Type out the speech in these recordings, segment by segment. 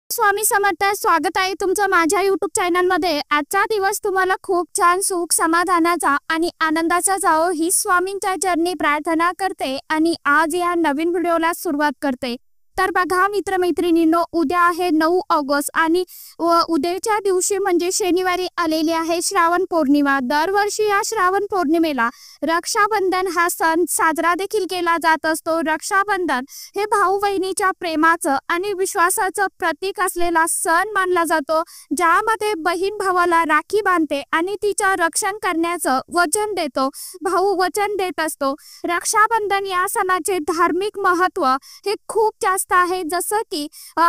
स्वामी समर्थ, स्वागत आहे तुमचं माझ्या YouTube चॅनलमध्ये। आजचा दिवस तुम्हाला खूप छान सुख समाधानाचा आणि आनंदाचा जावो ही स्वामींच्या चरणी प्रार्थना करते आणि आज या नवीन व्हिडिओला सुरुवात करते। तर बघा मित्रमैत्रिणींनो, उद्या आहे 9 ऑगस्ट आणि उद्याच्या दिवशी म्हणजे शनिवारी आलेली आहे श्रावण पौर्णिमा। दरवर्षी या श्रावण पौर्णिमेला रक्षाबंधन हा सण साजरा देखील केला जात असतो। रक्षाबंधन हे भाऊ बहिणीच्या प्रेमाचं आणि विश्वासाचं प्रतीक असलेला सण मानला जातो, ज्यामध्ये बहीण भावाला राखी बांधते आणि तिचं रक्षण करण्याचं वचन देतो। भाऊ वचन देत असतो। रक्षाबंधन या सणाचे धार्मिक महत्त्व हे खूप जास्त आहे। जसं की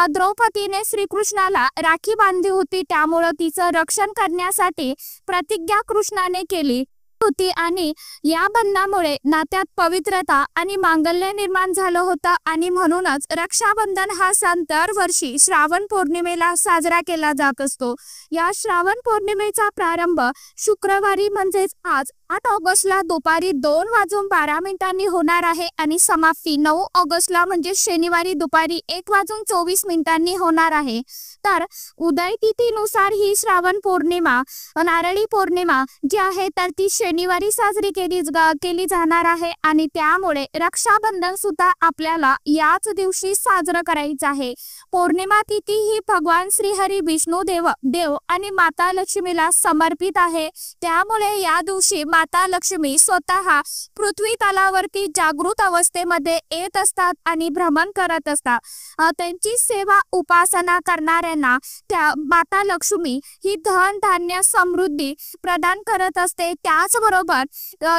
द्रौपदीने श्रीकृष्णाला राखी बांधली होती, त्यामुळे तिचं रक्षण करण्यासाठी प्रतिज्ञा कृष्णाने केली होती आणि या बंधनामुळे नात्यात पवित्रता आणि मांगल्य निर्माण झालं होतं आणि म्हणूनच रक्षाबंधन हा सण दरवर्षी श्रावण पौर्णिमेला साजरा केला जात असतो। या श्रावण पौर्णिमेचा प्रारंभ शुक्रवारी म्हणजेच आज 8 ऑगस्टला दुपारी 2:12 होणार आहे आणि समाप्ती 9 ऑगस्टला म्हणजे शनिवारी दुपारी 1:24 होणार आहे। तर उदय तिथीनुसार ही श्रावण पौर्णिमा नारळी पौर्णिमा जी आहे तर ती शनिवारी साजरी केली जाणार आहे आणि त्यामुळे रक्षाबंधन सुद्धा आपल्याला याच दिवशी साजरं करायचं आहे। पौर्णिमा तिथी ही भगवान श्री हरी विष्णू देव आणि माता लक्ष्मीला समर्पित आहे। त्यामुळे या दिवशी माता लक्ष्मी स्वतः पृथ्वी तलावरती जागृत अवस्थेमध्ये येत असतात आणि भ्रमण करत असतात। त्यांची सेवा उपासना करणाऱ्यांना त्या माता लक्ष्मी ही धन धान्य समृद्धी प्रदान करत असते। त्याचबरोबर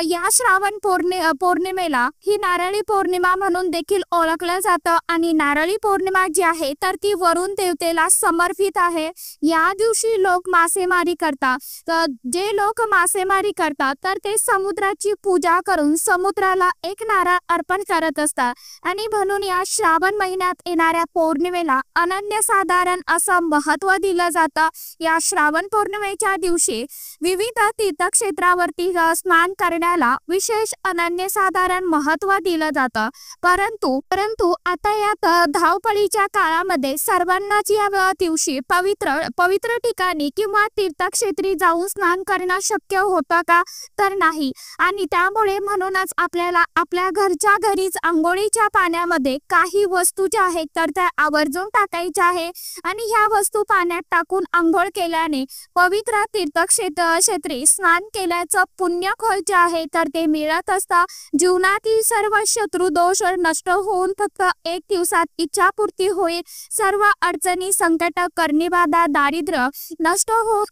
या श्रावण पौर्णिमेला ही नारळी पौर्णिमा म्हणून देखील ओळखलं जातं आणि नारळी पौर्णिमा जी आहे तर ती वरुण देवतेला समर्पित आहे। या दिवशी लोक मासेमारी करतात। तर जे लोक मासेमारी करतात तर ते समुद्राची पूजा करून समुद्राला एक नारळ अर्पण करत असतात आणि म्हणून या श्रावण महिन्यात येणाऱ्या पौर्णिमेला अनन्यसाधारण असं महत्त्व दिलं जातं। या श्रावण पौर्णिमेच्या दिवशी विविध तीर्थक्षेत्रावरती स्नान करण्याला विशेष अनन्यसाधारण महत्त्व दिलं जातं। परंतु आता या धावपळीच्या काळामध्ये सर्वांनाच या दिवशी पवित्र ठिकाणी किंवा तीर्थक्षेत्री जाऊन स्नान करणं शक्य होतं का? तर नाही। आणि त्यामुळे म्हणूनच आपल्याला आपल्या घरच्या घरीच आंघोळीच्या पाण्यामध्ये काही वस्तू ज्या आहेत तर त्या आवर्जून टाकायच्या आहे आणि ह्या वस्तू पाण्यात टाकून आंघोळ केल्याने पवित्र तीर्थक्षेत्री स्नान केल्याचं पुण्य फळ जे आहे तर ते मिळत असतं। जीवनातील सर्व शत्रू दोष नष्ट होऊन फक्त एक दिवसात इच्छापूर्ती होईल। सर्व अडचणी संकट करणी-बाधा दारिद्र्य नष्ट होऊन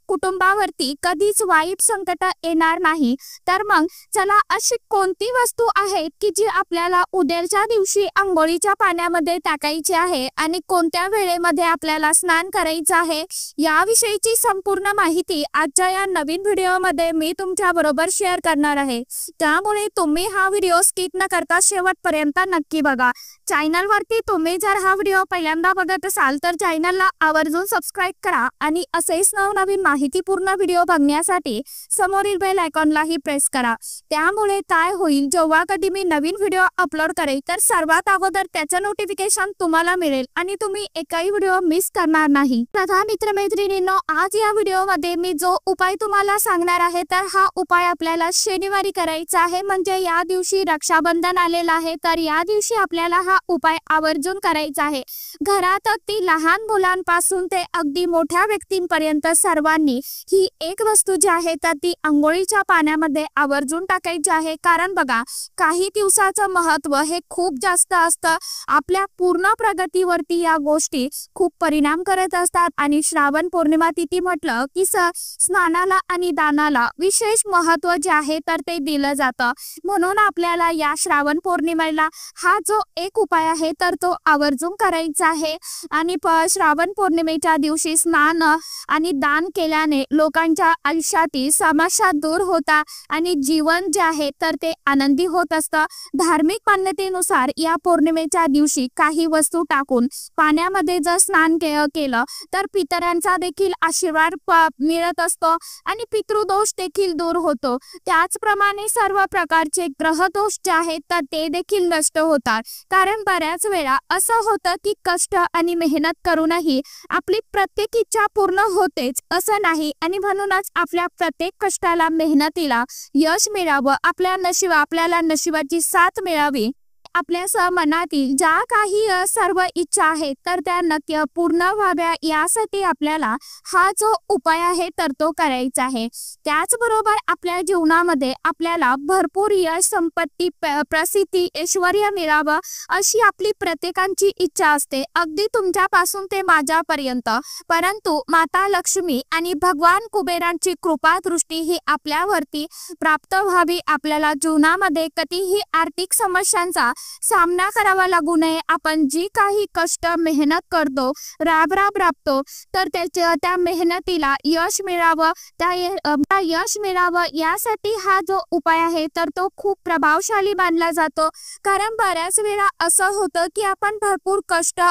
कुटुंबावरती कधीच वाईट संकट येणार नाही। तर मग चला अशी कोणती वस्तू आहे की जी आपल्याला उद्याच्या दिवशी आंघोळीच्या पाण्यामध्ये टाकायची आहे आणि कोणत्या वेळेमध्ये आपल्याला स्नान करायचं आहे याविषयीची संपूर्ण माहिती आजच्या या नवीन व्हिडिओमध्ये मी तुमच्या बरोबर शेअर करणार आहे। त्यामुळे तुम्ही हा व्हिडिओ स्किप न करता शेवटपर्यंत नक्की बघा। चॅनलवरती तुम्ही जर हा व्हिडिओ पहिल्यांदा बघत असाल तर चॅनलला आवर्जून सबस्क्राइब करा आणि असेच नवनवीन माहितीपूर्ण व्हिडिओ बघण्यासाठी समोरील बेल आयकॉनलाही प्रेस करा। त्यामुळे काय होईल, जेव्हा कधी मी नवीन व्हिडिओ अपलोड करेल तर सर्वात अगोदर त्याचं नोटिफिकेशन तुम्हाला मिळेल आणि तुम्ही एकही व्हिडिओ मिस करणार नाही। तथा मित्रमैत्रिणींनो, आज या व्हिडिओमध्ये मी जो उपाय तुम्हाला सांगणार आहे तर हा उपाय आपल्याला शनिवारी करायचा आहे। म्हणजे या दिवशी रक्षाबंधन आलेलं आहे तर या दिवशी आपल्याला हा उपाय आवर्जून करायचा आहे। घरात अगदी लहान मुलांपासून ते अगदी मोठ्या व्यक्तींपर्यंत सर्वांनी ही एक वस्तू जी आहे तर ती आंघोळीच्या पाण्यामध्ये आवर्जून टाकायची आहे। कारण बघा, काही दिवसाचं महत्त्व हे खूप जास्त असतं। आपल्या पूर्ण प्रगतीवरती या गोष्टी खूप परिणाम करत असतात आणि श्रावण पौर्णिमा तिथी म्हटलं की स्नानाला आणि दानाला विशेष महत्त्व जे आहे तर ते दिलं जातं। म्हणून आपल्याला या श्रावण पौर्णिमेला हा जो एक उपाय आहे तर तो आवर्जून करायचा आहे आणि श्रावण पौर्णिमेच्या दिवशी स्नान आणि दान केल्याने लोकांच्या आयुष्यातील समस्या दूर दूर होता आणि जीवन जे आहे तर ते आनंदी होत असतं। धार्मिक मान्यतेनुसार या पौर्णिमेच्या दिवशी काही वस्तू टाकून पाण्यामध्ये जर स्नान केलं तर पितरांचा देखील आशीर्वाद मिळत असतो आणि पितृदोष देखील दूर होतो। त्याचप्रमाणे सर्व प्रकारचे ग्रहदोष जे आहेत तर ते देखील नष्ट होतात। कारण बऱ्याच वेळा असं होतं की कष्ट आणि मेहनत करूनही आपली प्रत्येक इच्छा पूर्ण होतेच असं नाही आणि म्हणूनच आपल्या प्रत्येक कष्टाला मेहनतीला यश मिळावं, आपल्याला नशिबाची साथ मिळावी, आपल्या मनातील ज्या काही सर्व इच्छा आहेत तर त्या नक्की पूर्ण व्हाव्या यासाठी आपल्याला हा जो उपाय आहे तर तो करायचा आहे। त्याचबरोबर आपल्या जीवनामध्ये आपल्याला भरपूर यश, संपत्ती, प्रसिद्धी, ऐश्वर्य मिळावं अशी आपली प्रत्येकाची इच्छा असते, अगदी तुमच्यापासून ते माझ्यापर्यंत। परंतु माता लक्ष्मी आणि भगवान कुबेरांची कृपा दृष्टी ही आपल्यावरती प्राप्त व्हावी, आपल्याला जीवनामध्ये कधीही आर्थिक समस्यांचा सामना करावा लागू नये, आपण जी काही कष्ट मेहनत करतो, राबतो तर त्या मेहनतीला यश मिळावं, त्या यश मिळावं यासाठी हा जो उपाय आहे तर तो खूप प्रभावशाली मानला जातो। कारण बऱ्याच वेळा असं होतं की आपण भरपूर कष्ट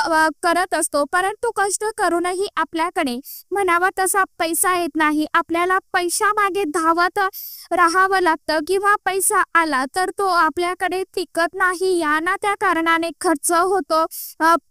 करत असतो परंतु कष्ट करूनही आपल्याकडे म्हणावा तसा पैसा येत नाही, आपल्याला पैसा मागे धावत राहावं लागतं किंवा पैसा आला तर तो आपल्याकडे टिकत नाही, या ना त्या कारणाने खर्च होतो,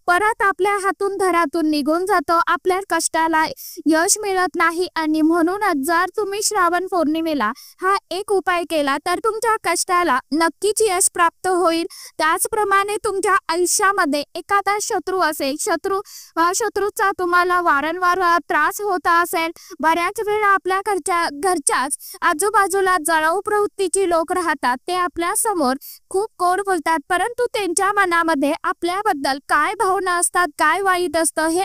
परत आपल्या हातून घरातून निघून जातो, आपल्या कष्टाला यश मिळत नाही। आणि म्हणूनच जर तुम्ही श्रावण पौर्णिमेला हा एक उपाय केला तर तुमच्या कष्टाला नक्कीच यश प्राप्त होईल। त्याचप्रमाणे तुमच्या आयुष्यामध्ये एखादा शत्रू असेल, शत्रूचा तुम्हाला वारंवार त्रास होता असेल, बऱ्याच वेळा आपल्या घरच्याच आजूबाजूला जळाऊ प्रवृत्तीची लोक राहतात, ते आपल्या समोर खूप गोड बोलतात परंतु त्यांच्या मनामध्ये आपल्याबद्दल काय भावना असतात, काय वाईट असतं हे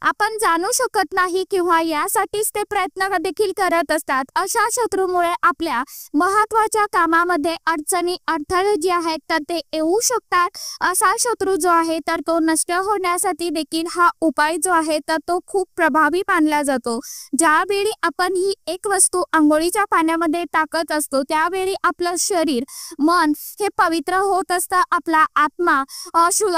आपण जाणू शकत नाही किंवा यासाठीच ते प्रयत्न देखील करत असतात। अशा शत्रूमुळे आपल्या महत्त्वाच्या कामामध्ये अडचणी, अडथळे जे आहेत तर ते येऊ शकतात। असा शत्रू जो आहे तर तो नष्ट होण्यासाठी देखील हा उपाय जो आहे तर तो खूप प्रभावी मानला जातो। ज्यावेळी आपण ही एक वस्तू आंघोळीच्या पाण्यामध्ये टाकत असतो त्यावेळी आपलं शरीर, मन हे पवित्र होत असतं, आपला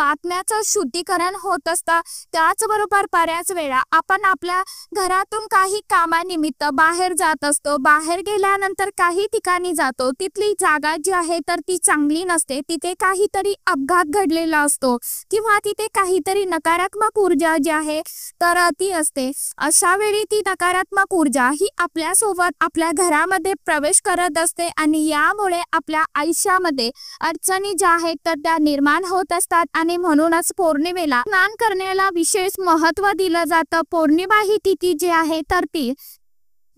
आत्म्याचं शुद्धीकरण होत असतं। त्याचबरोबर बऱ्याच वेळा आपण आपल्या घरातून काही कामानिमित्त बाहेर जात असतो, बाहेर गेल्यानंतर काही ठिकाणी जातो, तिथली जागा जी आहे तर ती चांगली नसते, तिथे काहीतरी अपघात घडलेला असतो किंवा तिथे काहीतरी नकारात्मक ऊर्जा जी आहे तर ती असते। अशा वेळी ती नकारात्मक ऊर्जा ही आपल्यासोबत आपल्या घरामध्ये प्रवेश करत असते आणि यामुळे आपल्या आयुष्यामध्ये अडचणी ज्या आहेत तर त्या निर्माण होत असतात आणि म्हणूनच पौर्णिमेला स्नान करण्याला विशेष महत्त्व दिलं जातं। पौर्णिमा ही तिथी जी आहे तर ती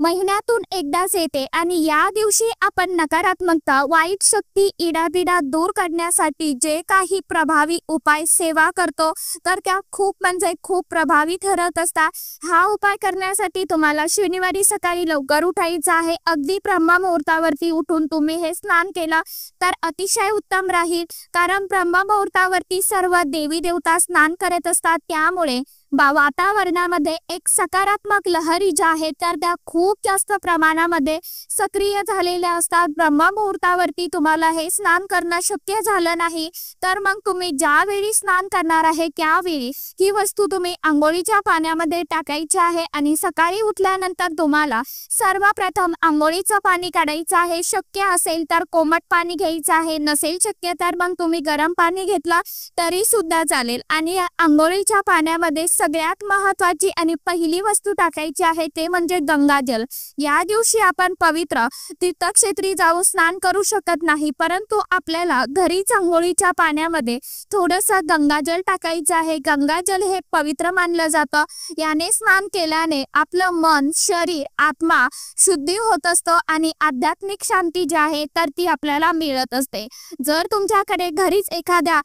महिन्यातून एकदाच येते आणि या दिवशी आपण नकारात्मकता, वाईट शक्ती, इडापिडा दूर करण्यासाठी जे काही प्रभावी उपाय सेवा करतो तर त्या खूप प्रभावी ठरत असतात। हा उपाय करण्यासाठी तुम्हाला शनिवारी सकाळी लवकर उठायचं आहे, अगदी ब्रह्ममुहूर्तावरती उठून तुम्ही हे स्नान केलं तर अतिशय उत्तम राहील। कारण ब्रह्ममुहूर्तावरती सर्व देवी देवता स्नान करत असतात, त्यामुळे वातावरणामध्ये एक सकारात्मक लहरी ज्या आहेत तर त्या खूप जास्त प्रमाणामध्ये सक्रिय झालेल्या असतात। ब्रह्ममुहूर्तावरती तुम्हाला हे स्नान करणं शक्य झालं नाही तर मग तुम्ही ज्यावेळी स्नान करणार आहे त्यावेळी ही वस्तू तुम्ही आंघोळीच्या पाण्यामध्ये टाकायची आहे आणि सकाळी उठल्यानंतर तुम्हाला सर्वप्रथम आंघोळीचं पाणी काढायचं आहे। शक्य असेल तर कोमट पाणी घ्यायचं आहे, नसेल शक्य तर मग तुम्ही गरम पाणी घेतला तरी सुद्धा चालेल। आणि आंघोळीच्या पाण्यामध्ये सगळ्यात महत्त्वाची आणि पहिली वस्तू टाकायची आहे ते म्हणजे गंगाजल। या दिवशी आपण पवित्र तीर्थक्षेत्री जाऊन स्नान करू शकत नाही परंतु आपल्याला घरीच आंघोळीच्या पाण्यामध्ये थोडंसं गंगाजल टाकायचं आहे। गंगाजल हे पवित्र मानलं जातं, याने स्नान केल्याने आपलं मन, शरीर, आत्मा शुद्धी होत असतं आणि आध्यात्मिक शांती जी आहे तर ती आपल्याला मिळत असते। जर तुमच्याकडे घरीच एखाद्या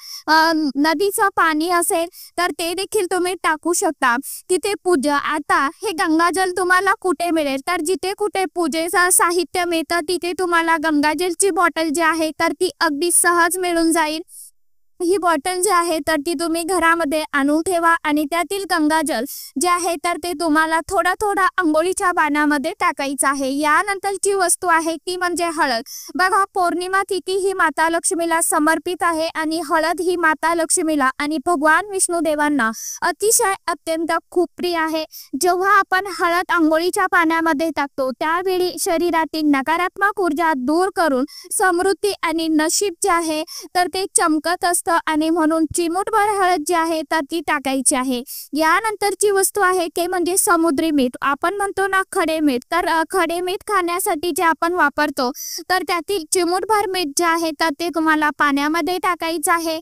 नदीचं पाणी असेल तर ते देखील तुम्ही टाकू शकता। तिथे पूजा, आता हे गंगाजल तुम्हाला कुठे मिळेल तर जिथे कुठे पूजेचं साहित्य मिळतं तिथे तुम्हाला गंगाजलची बॉटल जी आहे तर ती अगदी सहज मिळून जाईल। ही बॉटल जी आहे तर ती तुम्ही घरामध्ये आणून ठेवा आणि त्यातील गंगाजल जे आहे तर ते तुम्हाला थोडा थोडा अंघोळीच्या पाण्यामध्ये टाकायचं आहे। यानंतरची वस्तू आहे ती म्हणजे हळद। बघा, पौर्णिमा तिथी ही माता लक्ष्मीला समर्पित आहे आणि हळद ही माता लक्ष्मीला आणि भगवान विष्णुदेवांना अतिशय अत्यंत खूप प्रिय आहे। जेव्हा आपण हळद अंघोळीच्या पाण्यामध्ये टाकतो त्यावेळी शरीरातील नकारात्मक ऊर्जा दूर करून समृद्धी आणि नशीब जे आहे तर ते चमकत असतं आणि म्हणून चिमूटभर हळद जी आहे तर ती टाकायची आहे। यानंतरची वस्तू आहे ते म्हणजे समुद्री मीठ। आपण म्हणतो ना खडे मीठ, तर खडे मीठ खाण्यासाठी जे आपण वापरतो तर त्यातील चिमूटभर मीठ जे आहे तर ते तुम्हाला पाण्यामध्ये टाकायचं आहे।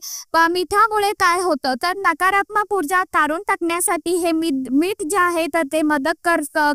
मिठामुळे काय होतं तर नकारात्मक ऊर्जा काढून टाकण्यासाठी हे मीठ जे आहे तर ते मदत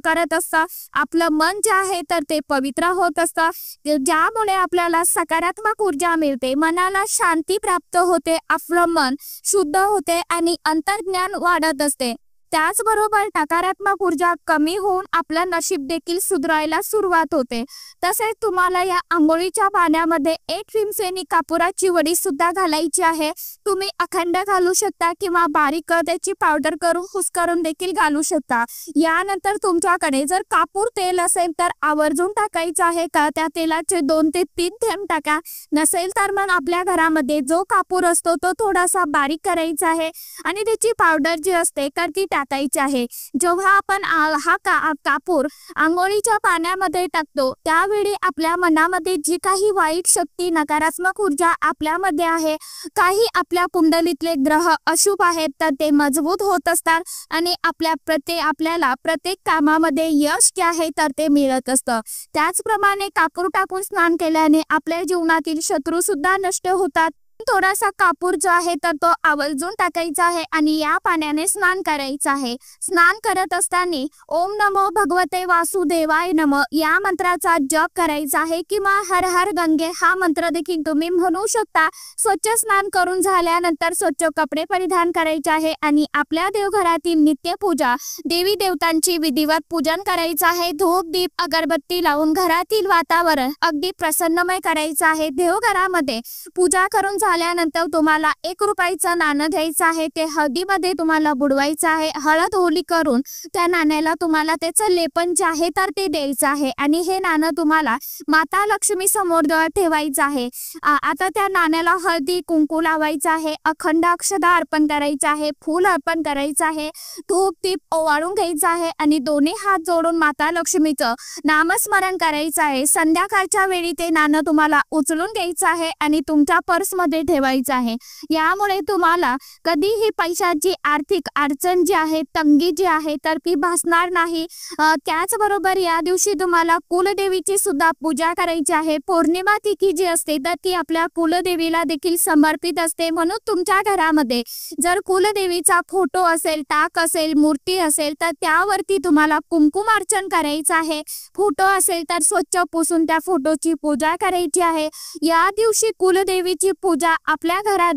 करत असतं। आपलं मन जे आहे तर ते पवित्र होत असतं, ज्यामुळे आपल्याला सकारात्मक ऊर्जा मिळते, मनाला शांती प्राप्त होते, आपलं मन शुद्ध होते आणि अंतर्ज्ञान वाढत असते। त्याचबरोबर नकारात्मक ऊर्जा कमी होऊन आपलं नशीब देखील सुधारायला सुरुवात होते। तसेच तुम्हाला या अंघोळीच्या पाण्यामध्ये 1 टिमसेनी कापुराची वडी सुद्धा घालायची आहे। तुम्ही अखंड घालू शकता किंवा बारीक त्याची पावडर करून कुस्करून देखील घालू शकता। यानंतर तुमच्याकडे जर कापूर तेल असेल तर आवर्जून टाकायचं आहे का त्या तेलाचे 2 ते 3 थेंब टाका। नसेल तर मग आपल्या घरामध्ये जो कापूर असतो तो थोडासा बारीक करायचा आहे आणि त्याची पावडर जी असते तर ती टाकायची आहे। जेव्हा आपण हा कापूर अंघोळीच्या पाण्यामध्ये टाकतो त्यावेळी आपल्या मनामध्ये जी काही वाईट शक्ती, नकारात्मक ऊर्जा आपल्यामध्ये आहे, काही आपल्या कुंडलीतले ग्रह अशुभ आहेत तर ते मजबूत होत असतात आणि आपल्याला प्रत्येक कामामध्ये यश जे आहे तर ते मिळत असतं। त्याचप्रमाणे कापूर टाकून स्नान केल्याने आपल्या जीवनातील शत्रू सुद्धा नष्ट होतात। थोडासा कापूर जो आहे तर तो आवर्जून टाकायचा आहे आणि या पाण्याने स्नान करायचं आहे। स्नान करत असताना ओम नमो भगवते वासुदेवाय नमः या मंत्राचा जप करायचा आहे किंवा हर हर गंगे हा मंत्र देखील तुम्ही म्हणू शकता। स्वच्छ स्नान करून झाल्यानंतर स्वच्छ कपडे परिधान करायचे आहे आणि आपल्या देवघरातील नित्य पूजा, देवी देवतांची विधिवत पूजन करायचं आहे। धूप दीप अगरबत्ती लावून घरातील वातावरण अगदी प्रसन्नमय करायचं आहे। देवघरामध्ये पूजा करून झाल्यानंतर तुम्हाला 1 रुपयाचं नाणं घ्यायचं आहे, ते हळदीमध्ये तुम्हाला बुडवायचं आहे। हळद ओली करून त्या नाण्याला तुम्हाला त्याचं लेपन जे आहे तर ते द्यायचं आहे आणि हे नाणं तुम्हाला माता लक्ष्मी समोर ठेवायचं आहे। आता त्या नाण्याला हळदी कुंकू लावायचं आहे, अखंड अक्षता अर्पण करायचं आहे, फूल अर्पण करायचं आहे, धूप दीप ओवाळून घ्यायचं आहे आणि दोन्ही हात जोडून माता लक्ष्मीचं नामस्मरण करायचं आहे। संध्याकाळच्या वेळी ते नाणं तुम्हाला उचलून घ्यायचं आहे आणि तुमच्या पर्समध्ये ठेवायचं आहे। यामुळे तुम्हाला कधीही पैशाची आर्थिक अडचण जी आहे, तंगी जी आहे तर ती भासणार नाही। त्याचबरोबर या दिवशी तुम्हाला कुलदेवीची सुद्धा पूजा करायची आहे। पौर्णिमा तिथी जी असते तर ती आपल्या कुलदेवीला देखील समर्पित असते, म्हणून तुमच्या घरामध्ये जर कुलदेवीचा फोटो असेल, टाक असेल, मूर्ती असेल तर त्यावरती तुम्हाला कुंकुमार्चन करायचं आहे। फोटो असेल तर स्वच्छ पुसून त्या फोटोची पूजा करायची आहे। या दिवशी कुलदेवीची पूजा आपल्या घरात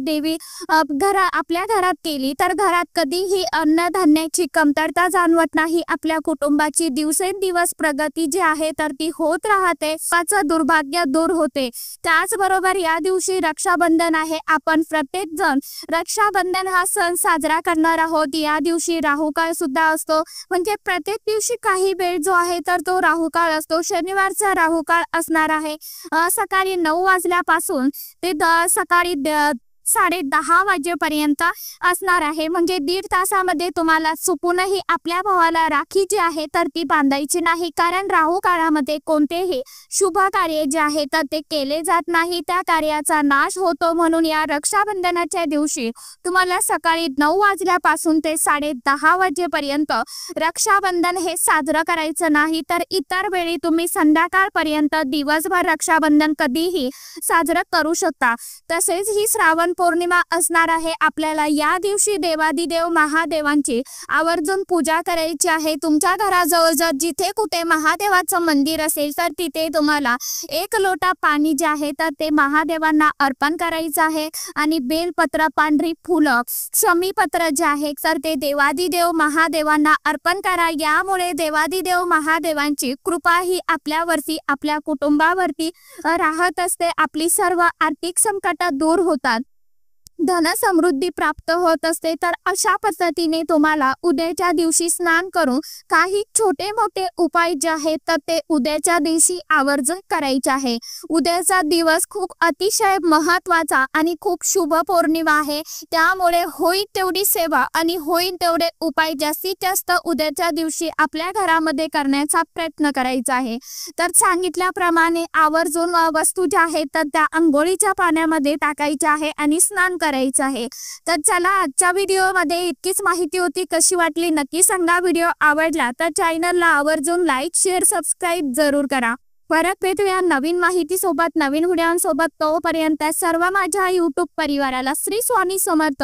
केली तर घरात कधीही अन्नधान्याची कमतरता जाणवत नाही। आपल्या कुटुंबाची दिवसेंदिवस प्रगती जी आहे तर ती होत राहते, त्याचं दुर्भाग्य दूर होते। त्याचबरोबर या दिवशी रक्षाबंधन आहे। आपण प्रत्येक जण रक्षाबंधन हा सण साजरा करणार आहोत। या दिवशी राहुकाळ सुद्धा असतो, म्हणजे प्रत्येक दिवशी काही वेळ जो आहे तर तो राहुकाळ असतो। शनिवारचा राहुकाळ असणार आहे सकाळी 9 वाजल्यापासून ते सकाळी 10:30 वाजेपर्यंत असणार आहे, म्हणजे 1.5 तासामध्ये तुम्हाला चुकूनही आपल्या भावाला राखी जी आहे तर ती बांधायची नाही, कारण राहू काळामध्ये कोणतेही शुभ कार्य जे आहे तर ते केले जात नाही, त्या कार्याचा नाश होतो। म्हणून या रक्षाबंधनाच्या दिवशी तुम्हाला सकाळी 9 वाजल्यापासून ते 10:30 वाजेपर्यंत रक्षाबंधन हे साजरं करायचं नाही, तर इतर वेळी तुम्ही संध्याकाळपर्यंत दिवसभर रक्षाबंधन कधीही साजरं करू शकता। तसेच ही श्रावण पौर्णिमा असणार आहे। आपल्याला या दिवशी देवादिदेव महादेवांची आवर्जून पूजा करायची आहे। तुमच्या घराजवळ जर जिथे कुठे महादेवाचं मंदिर असेल तर तिथे तुम्हाला 1 लोटा पाणी जे आहे तर ते महादेवांना अर्पण करायचं आहे आणि बेलपत्र, पांढरी फुलं, शमीपत्र जे आहे तर ते देवादिदेव महादेवांना अर्पण करा। यामुळे देवादिदेव महादेवांची कृपा ही आपल्यावरती, आपल्या कुटुंबावरती राहत असते। आपली सर्व आर्थिक संकट दूर होतात। धन समृद्धी प्राप्त होत असते। तर अशा पद्धतीने तुम्हाला उद्याच्या दिवशी स्नान करून काही छोटे मोठे उपाय जे आहेत तर ते उद्याच्या दिवशी आवर्जून करायचे आहे। उद्याचा दिवस खूप अतिशय महत्त्वाचा आणि खूप शुभ पौर्णिमा आहे, त्यामुळे होईल तेवढी सेवा आणि होईल तेवढे उपाय जास्तीत जास्त उद्याच्या दिवशी आपल्या घरामध्ये करण्याचा प्रयत्न करायचा आहे। तर सांगितल्याप्रमाणे आवर्जून वस्तू ज्या आहेत तर त्या अंघोळीच्या पाण्यामध्ये टाकायच्या आहे आणि स्नान करायचं आहे। तर चला, आजच्या व्हिडिओमध्ये इतकीच माहिती होती। कशी वाटली नक्की सांगा। व्हिडिओ आवडला तर चॅनलला आवर्जून लाईक शेअर सबस्क्राईब जरूर करा। परत भेटूया नवीन माहिती सोबत, नवीन व्हिडिओसोबत। तोपर्यंत सर्व माझ्या यूट्यूब परिवाराला श्री स्वामी समर्थ।